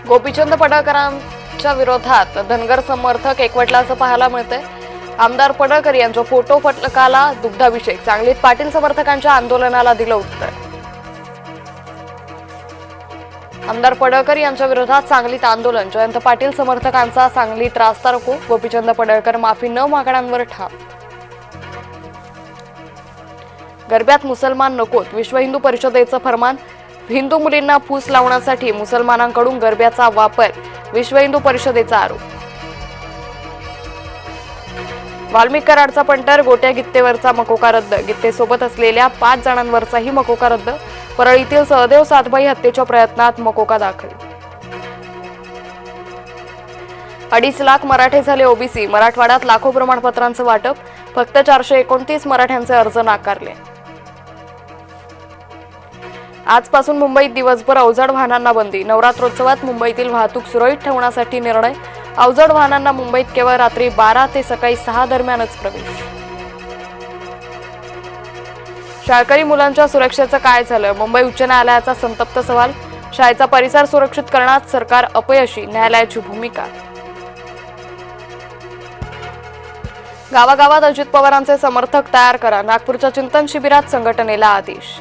गोपीचंद पडळकरांच्या विरोधात धनगर समर्थक एकवटल्याचं पाहायला मिळतंय। आमदार पडळकर यांच्या फोटो फलकाला दुग्धाभिषेक। सांगलीत पाटील समर्थकांच्या आंदोलनाला दिलं उत्तर। आमदार पडळकर यांच्या विरोधात सांगलीत आंदोलन। जयंत पाटील समर्थकांचा सांगलीत रास्ता रोको। गोपीचंद पडळकर माफी न मागणाऱ्यांवर ठाम। गरब्यात मुसलमान नकोत, विश्व हिंदू परिषदेचं फरमान। हिंदू मुलींना फूस लावण्यासाठी मुसलमानांकडून गरब्याचा वापर, विश्व हिंदू परिषदेचा आरोप। वाल्मिक कराडचा पंटर, गोट्या गित्तेवरचा मकोका रद्द। गित्तेसोबत असलेल्या 5 जणांवरचाही मकोका रद्द। परळीतील सहदेव सातभाई हत्येच्या प्रयत्नात मकोका दाखल। 2.5 लाख मराठे झाले ओबीसी। मराठवाड्यात लाखो प्रमाणपत्रांचं वाटप। फक्त 429 मराठ्यांचे अर्ज नाकारले। आजपासून मुंबईत दिवसभर अवजड वाहनांना बंदी। नवरात्रोत्सवात मुंबईतील वाहतूक सुरळीत ठेवण्यासाठी निर्णय। अवजड वाहनांना मुंबईत केवळ रात्री 12 ते सकाळी 6 दरम्यानच प्रवेश। शाळकरी मुलांच्या सुरक्षेचं काय झालं? मुंबई उच्च न्यायालयाचा संतप्त सवाल। शाळेचा परिसर सुरक्षित करण्यात सरकार अपयशी, न्यायालयाची भूमिका। गावागावात अजित पवारांचे समर्थक तयार करा। नागपूरच्या चिंतन शिबिरात संघटनेला आदेश।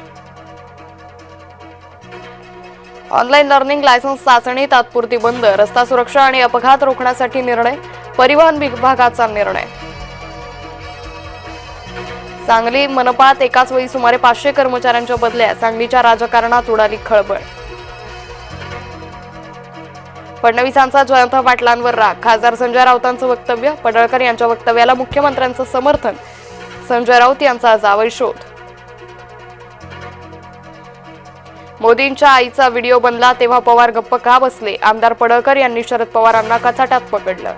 ऑनलाईन लर्निंग लायसन्स चाचणी तात्पुरती बंद। रस्ता सुरक्षा आणि अपघात रोखण्यासाठी निर्णय। परिवहन विभागाचा निर्णय। सांगली मनपात एकाच वेळी सुमारे 500 कर्मचाऱ्यांच्या बदल्या। सांगलीच्या राजकारणात उडाली खळबळ। फडणवीसांचा जयंत पाटलांवर राग। खासदार संजय राऊतांचं वक्तव्य। पडळकर यांच्या वक्तव्याला मुख्यमंत्र्यांचं समर्थन। संजय राऊत यांचा जावई शोध। मोदींच्या आईचा व्हिडिओ बनला तेव्हा पवार गप्प का बसले? आमदार पडळकर यांनी शरद पवारांना कचाट्यात पकडलं।